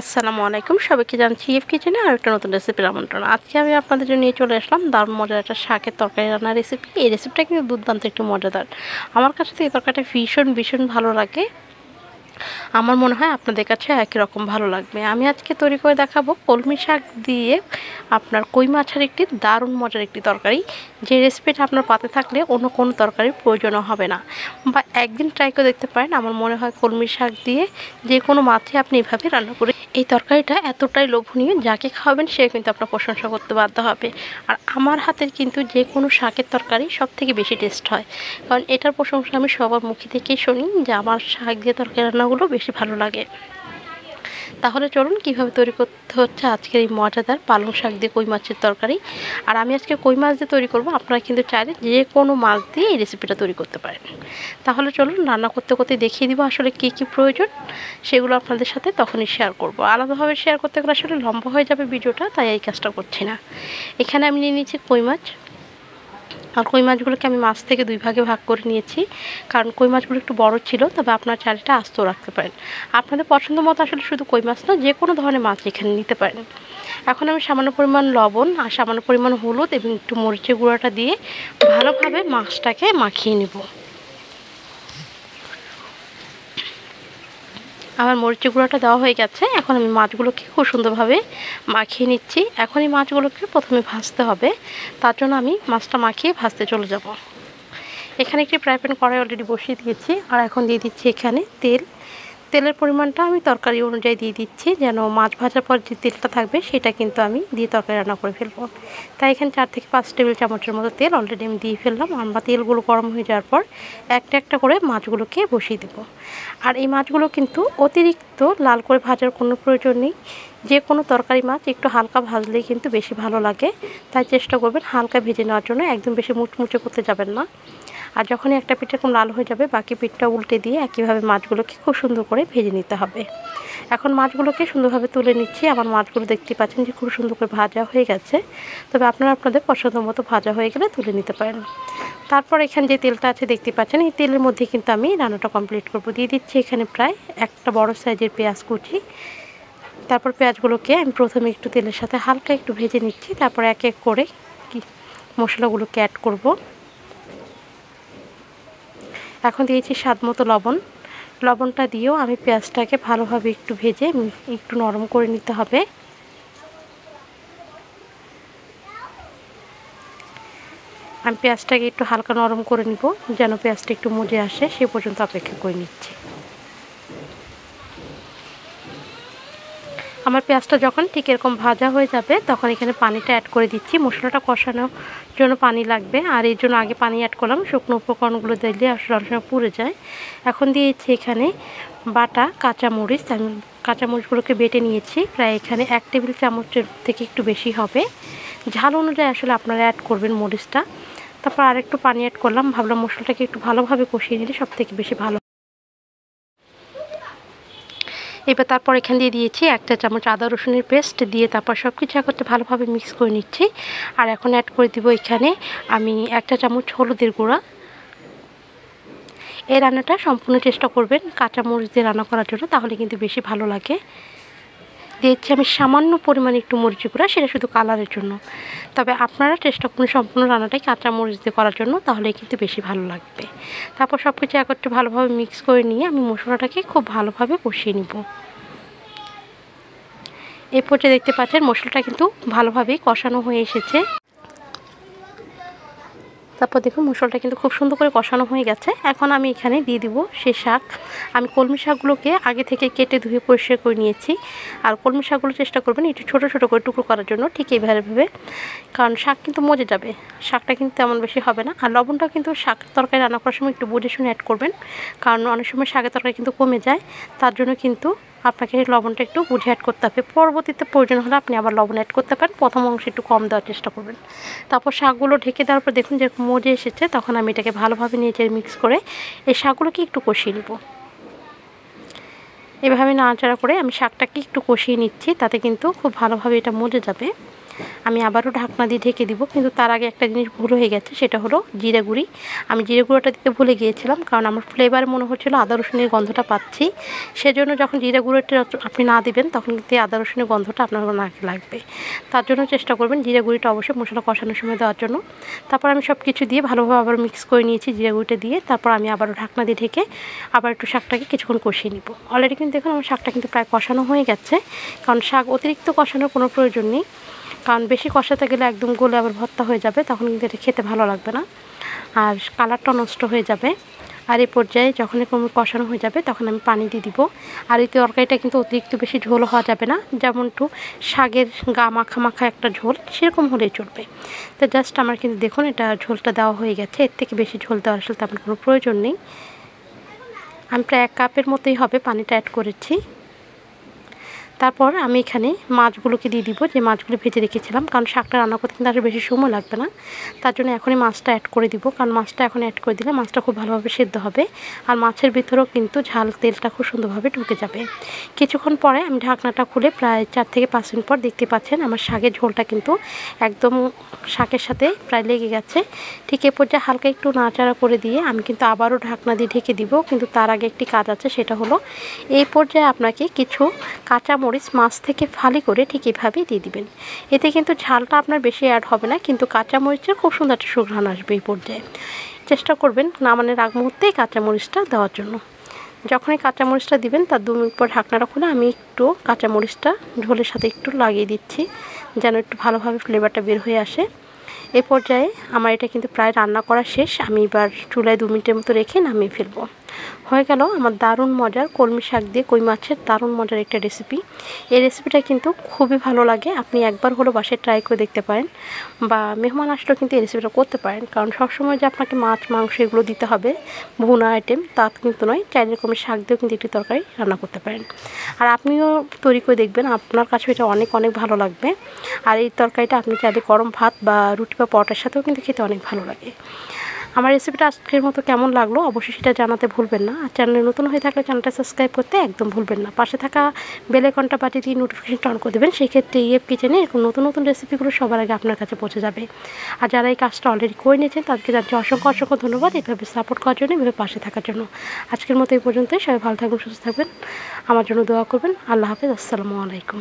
আসসালামু আলাইকুম, সবাইকে জানাচ্ছি ইএফ কিচেনে আর একটা নতুন রেসিপির আমন্ত্রণ। আজকে আমি আপনাদের জন্য নিয়ে চলে আসলাম দারুণ মজার একটা শাকের তরকারি রান্নার রেসিপি। এই রেসিপিটা কিন্তু দুর্দান্ত একটু মজাদার। আমার কাছে তো এই তরকারিটা ভীষণ ভীষণ ভালো লাগে। আমার মনে হয় আপনাদের কাছে একই রকম ভালো লাগবে। আমি আজকে তৈরি করে দেখাবো কলমি শাক দিয়ে আপনার কই মাছের একটি দারুণ মজার একটি তরকারি, যে রেসিপিটা আপনার পাতে থাকলে অন্য কোনো তরকারির প্রয়োজনও হবে না, বা একদিন ট্রাই করে দেখতে পারেন। আমার মনে হয় কলমি শাক দিয়ে যে কোনো মাছে আপনি এভাবে রান্না করে এই তরকারিটা এতটাই লোভনীয়, যাকে খাওয়াবেন সে কিন্তু আপনার প্রশংসা করতে বাধ্য হবে। আর আমার হাতের কিন্তু যে কোনো শাকের তরকারি সব থেকে বেশি টেস্ট হয়, কারণ এটার প্রশংসা আমি সবার মুখে থেকেই শুনি যে আমার শাক দিয়ে তরকারি রান্নাগুলো বেশি ভালো লাগে। তাহলে চলুন কীভাবে তৈরি করতে হচ্ছে আজকের এই মজাদার পালং শাক দিয়ে কই মাছের তরকারি। আর আমি আজকে কই মাছ দিয়ে তৈরি করব, আপনারা কিন্তু চাইলে যে কোনো মাছ দিয়ে এই রেসিপিটা তৈরি করতে পারেন। তাহলে চলুন রান্না করতে করতে দেখিয়ে দিব আসলে কী কী প্রয়োজন, সেগুলো আপনাদের সাথে তখনই শেয়ার করব। আলাদাভাবে শেয়ার করতে গেলে আসলে লম্বা হয়ে যাবে ভিডিওটা, তাই এই কাজটা করছি না। এখানে আমি নিয়ে নিয়েছি কই মাছ। আর কই মাছগুলোকে আমি মাছ থেকে দুই ভাগে ভাগ করে নিয়েছি, কারণ কই মাছগুলো একটু বড় ছিল, তবে আপনার চালটা আস্ত রাখতে পারেন। আপনাদের পছন্দ মতো আসলে শুধু কই মাছ না, যে কোনো ধরনের মাছ এখানে নিতে পারেন। এখন আমি সামান্য পরিমাণ লবণ আর সামান্য পরিমাণ হলুদ এবং একটু মরিচের গুঁড়াটা দিয়ে ভালোভাবে মাছটাকে মাখিয়ে নেব। আমার মরিচের গুঁড়োটা দেওয়া হয়ে গেছে। এখন আমি মাছগুলোকে খুব সুন্দরভাবে মাখিয়ে নিচ্ছি। এখন এই মাছগুলোকে প্রথমে ভাজতে হবে, তার জন্য আমি মাছটা মাখিয়ে ভাজতে চলে যাব। এখানে একটি ফ্রাই প্যান কড়াই অলরেডি বসিয়ে দিয়েছি, আর এখন দিয়ে দিচ্ছি এখানে তেলের পরিমাণটা আমি তরকারি অনুযায়ী দিয়ে দিচ্ছি, যেন মাছ ভাজার পর যে তেলটা থাকবে সেটা কিন্তু আমি দিয়ে তরকারি রান্না করে ফেলবো। তাই এখানে 4 থেকে 5 টেবিল চামচের মতো তেল অলরেডি আমি দিয়ে ফেললাম। আমরা তেলগুলো গরম হয়ে যাওয়ার পর একটা একটা করে মাছগুলোকে বসিয়ে দেব। আর এই মাছগুলো কিন্তু অতিরিক্ত লাল করে ভাজার কোনো প্রয়োজন নেই। যে কোনো তরকারি মাছ একটু হালকা ভাজলেই কিন্তু বেশি ভালো লাগে, তাই চেষ্টা করবেন হালকা ভেজে নেওয়ার জন্য, একদম বেশি মুচমুচে করতে যাবেন না। আর যখনই একটা পিঠ এরকম লাল হয়ে যাবে, বাকি পিঠটা উল্টে দিয়ে একইভাবে মাছগুলোকে খুব সুন্দর করে ভেজে নিতে হবে। এখন মাছগুলোকে সুন্দরভাবে তুলে নিচ্ছি। আমার মাছগুলো দেখতে পাচ্ছেন যে খুব সুন্দর করে ভাজা হয়ে গেছে, তবে আপনারা আপনাদের পছন্দ মতো ভাজা হয়ে গেলে তুলে নিতে পারেন। তারপর এখানে যে তেলটা আছে দেখতে পাচ্ছেন, এই তেলের মধ্যে কিন্তু আমি রান্নাটা কমপ্লিট করব। দিয়ে দিচ্ছি এখানে প্রায় একটা বড় সাইজের পেঁয়াজ কুচি। তারপর পেঁয়াজগুলোকে আমি প্রথমে একটু তেলের সাথে হালকা একটু ভেজে নিচ্ছি, তারপর এক এক করে মশলাগুলোকে অ্যাড করব। এখন দিয়েছি স্বাদ মতো লবণ। লবণটা দিয়েও আমি পেঁয়াজটাকে ভালোভাবে একটু ভেজে একটু নরম করে নিতে হবে। আমি পেঁয়াজটাকে একটু হালকা নরম করে নিব, যেন পেঁয়াজটা একটু মজে আসে সে পর্যন্ত অপেক্ষা করে নিচ্ছি। আমার পেঁয়াজটা যখন ঠিক এরকম ভাজা হয়ে যাবে, তখন এখানে পানিটা অ্যাড করে দিচ্ছি। মশলাটা কষানোর জন্য পানি লাগবে, আর এর জন্য আগে পানি অ্যাড করলাম। শুকনো উপকরণগুলো দিলে আসলে অনেক সময় পুড়ে যায়। এখন দিয়েছি এখানে বাটা কাঁচামরিচ। আমি কাঁচামরিচগুলোকে বেটে নিয়েছি, প্রায় এখানে 1 টেবিল চামচের থেকে একটু বেশি হবে। ঝাল অনুযায়ী আসলে আপনারা অ্যাড করবেন মরিচটা। তারপর আরেকটু পানি অ্যাড করলাম, ভাবলাম মশলাটাকে একটু ভালোভাবে কষিয়ে নিলে সব থেকে বেশি ভালো। এবার তারপর এখানে দিয়ে দিয়েছি 1 চা চামচ আদা রসুনের পেস্ট দিয়ে, তারপর সব কিছু একত্রে ভালোভাবে মিক্স করে নিচ্ছি। আর এখন অ্যাড করে দিব এখানে আমি 1 চা চামচ হলুদের গুঁড়া। এই রান্নাটা সম্পূর্ণ চেষ্টা করবেন কাঁচামরিচ দিয়ে রান্না করার জন্য, তাহলে কিন্তু বেশি ভালো লাগে। দিয়েছি আমি সামান্য পরিমাণে একটু মরিচের গুঁড়া, সেটা শুধু কালারের জন্য, তবে আপনারা চেষ্টা করুন সম্পূর্ণ রান্নাটাই কাঁচামরিচ দিয়ে করার জন্য, তাহলে কিন্তু বেশি ভালো লাগবে। তারপর সব কিছু একত্রে ভালোভাবে মিক্স করে নিয়ে আমি মশলাটাকে খুব ভালোভাবে কষিয়ে নিব। এই পর্যায়ে দেখতে পাচ্ছেন মশলাটা কিন্তু ভালোভাবেই কষানো হয়ে এসেছে। তারপর দেখুন মশলাটা কিন্তু খুব সুন্দর করে কষানো হয়ে গেছে। এখন আমি এখানে দিয়ে দিব সে শাক। আমি কলমি শাকগুলোকে আগে থেকে কেটে ধুয়ে পরিষ্কার করে নিয়েছি। আর কলমি শাকগুলো চেষ্টা করবেন একটু ছোটো ছোটো করে টুকরো করার জন্য, ঠিক এইভাবে, কারণ শাক কিন্তু মজে যাবে। শাকটা কিন্তু তেমন বেশি হবে না। আর লবণটাও কিন্তু শাক তরকারি রান্না করার সময় একটু বুঝে শুনে অ্যাড করবেন, কারণ অনেক সময় শাকের তরকারি কিন্তু কমে যায়। তার জন্য কিন্তু আপনাকে লবণটা একটু বুঝে অ্যাড করতে হবে। পরবর্তীতে প্রয়োজন হলে আপনি আবার লবণ অ্যাড করতে পারেন, প্রথম অংশে একটু কম দেওয়ার চেষ্টা করবেন। তারপর শাকগুলো ঢেকে দেওয়ার পর দেখুন যে মজে এসেছে, তখন আমি এটাকে ভালোভাবে নিচে মিক্স করে এই শাকগুলোকে একটু কষিয়ে নেব। এভাবে নাড়াচাড়া করে আমি শাকটাকে একটু কষিয়ে নিচ্ছি, তাতে কিন্তু খুব ভালোভাবে এটা মজে যাবে। আমি আবারও ঢাকনা দিয়ে ঢেকে দিব। কিন্তু তার আগে একটা জিনিস ভুল হয়ে গেছে, সেটা হলো জিরে গুঁড়ি। আমি জিরে গুঁড়োটা দিতে ভুলে গিয়েছিলাম, কারণ আমার ফ্লেভার মনে হচ্ছিলো আদা রসুনের গন্ধটা পাচ্ছি। সেজন্য যখন জিরে গুঁড়োটা আপনি না দিবেন তখন কিন্তু আদা রসুনের গন্ধটা আপনার নাকে লাগবে। তার জন্য চেষ্টা করবেন জিরে গুঁড়িটা অবশ্যই মশলা কষানোর সময় দেওয়ার জন্য। তারপর আমি সব কিছু দিয়ে ভালোভাবে আবার মিক্স করে নিয়েছি জিরে গুঁড়িটা দিয়ে। তারপর আমি আবারও ঢাকনা দিয়ে ঢেকে আবার একটু শাকটাকে কিছুক্ষণ কষিয়ে নিব। অলরেডি কিন্তু দেখুন আমার শাকটা কিন্তু প্রায় কষানো হয়ে গেছে, কারণ শাক অতিরিক্ত কষানোর কোনো প্রয়োজন নেই, কারণ বেশি কষাতে গেলে একদম গলে আবার ভর্তা হয়ে যাবে, তখন কিন্তু এটা খেতে ভালো লাগবে না আর কালারটা নষ্ট হয়ে যাবে। আর এই পর্যায়ে যখন কোনো কষানো হয়ে যাবে তখন আমি পানি দিয়ে দিব। আর এই তরকারিটা কিন্তু অতিরিক্ত বেশি ঝোল হওয়া যাবে না, যেমন একটু শাকের গা মাখা মাখা একটা ঝোল সেরকম হলেই চলবে। তো জাস্ট আমার কিন্তু দেখুন এটা ঝোলটা দেওয়া হয়ে গেছে, এর থেকে বেশি ঝোল দেওয়ার আসলে তেমন কোনো প্রয়োজন নেই। আমি প্রায় 1 কাপের মতোই হবে পানিটা অ্যাড করেছি। তারপর আমি এখানে মাছগুলোকে দিয়ে দিব, যে মাছগুলো ভেজে রেখেছিলাম, কারণ শাকটা রান্না করতে কিন্তু আর বেশি সময় লাগবে না। তার জন্য এখনই মাছটা অ্যাড করে দিব, কারণ মাছটা এখন অ্যাড করে দিলে মাছটা খুব ভালোভাবে সেদ্ধ হবে আর মাছের ভিতরেও কিন্তু ঝাল তেলটা খুব সুন্দরভাবে ঢুকে যাবে। কিছুক্ষণ পরে আমি ঢাকনাটা খুলে প্রায় 4 থেকে 5 মিনিট পর দেখতে পাচ্ছেন আমার শাকের ঝোলটা কিন্তু একদম শাকের সাথে প্রায় লেগে গেছে। ঠিক এ পর্যায়ে হালকা একটু নাড়াচাড়া করে দিয়ে আমি কিন্তু আবারও ঢাকনা দিয়ে ঢেকে দিব। কিন্তু তার আগে একটি কাজ আছে, সেটা হলো এই পর্যায়ে আপনাকে কিছু কাঁচামরিচ মাছ থেকে ফালি করে ঠিক এভাবেই দিয়ে দিবেন। এতে কিন্তু ঝালটা আপনার বেশি অ্যাড হবে না, কিন্তু কাঁচামরিচের খুব সুন্দর একটা সুঘ্রাণ আসবে। এই পর্যায়ে চেষ্টা করবেন নামানোর আগ মুহূর্তেই কাঁচামরিচটা দেওয়ার জন্য। যখনই কাঁচামরিচটা দিবেন তার 2 মিনিট পর ঢাকনাটা খুলে আমি একটু কাঁচামরিচটা ঝোলের সাথে একটু লাগিয়ে দিচ্ছি, যেন একটু ভালোভাবে ফ্লেভারটা বের হয়ে আসে। এ পর্যায়ে আমার এটা কিন্তু প্রায় রান্না করা শেষ। আমি এবার চুলায় 2 মিনিটের মতো রেখে নামিয়ে ফেলবো। হয়ে গেল আমার দারুণ মজার কলমি শাক দিয়ে কই মাছের দারুণ মজার একটা রেসিপি। এই রেসিপিটা কিন্তু খুবই ভালো লাগে, আপনি একবার হলো বাসায় ট্রাই করে দেখতে পারেন, বা মেহমান আসলেও কিন্তু এই রেসিপিটা করতে পারেন। কারণ সবসময় যে আপনাকে মাছ মাংস এগুলো দিতে হবে ভুনা আইটেম তা কিন্তু নয়, চাইলে এরকমের শাক দিয়েও কিন্তু একটি তরকারি রান্না করতে পারেন। আর আপনিও তৈরি করে দেখবেন, আপনার কাছে এটা অনেক অনেক ভালো লাগবে। আর এই তরকারিটা আপনি চাইলে গরম ভাত বা রুটি বা পরোটার সাথেও কিন্তু খেতে অনেক ভালো লাগে। আমার রেসিপিটা আজকের মতো কেমন লাগলো অবশ্যই সেটা জানাতে ভুলবেন না। আর চ্যানেলে নতুন হয়ে থাকলে চ্যানেলটা সাবস্ক্রাইব করতে একদম ভুলবেন না। পাশে থাকা বেল আইকনটা বাজিয়ে দিয়ে নোটিফিকেশনটা অন করে দেবেন। সেক্ষেত্রে ইএফ কিচেনে এরকম নতুন নতুন রেসিপিগুলো সবার আগে আপনার কাছে পৌঁছে যাবে। আর যারা এই কাজটা অলরেডি করে নিয়েছেন তাদেরকে জানতে অসংখ্য অসংখ্য ধন্যবাদ, এভাবে সাপোর্ট করার জন্য, এভাবে পাশে থাকার জন্য। আজকের মতো এই পর্যন্তই। সবাই ভালো থাকবেন, সুস্থ থাকবেন, আমার জন্য দোয়া করবেন। আল্লাহ হাফেজ, আসসালামু আলাইকুম।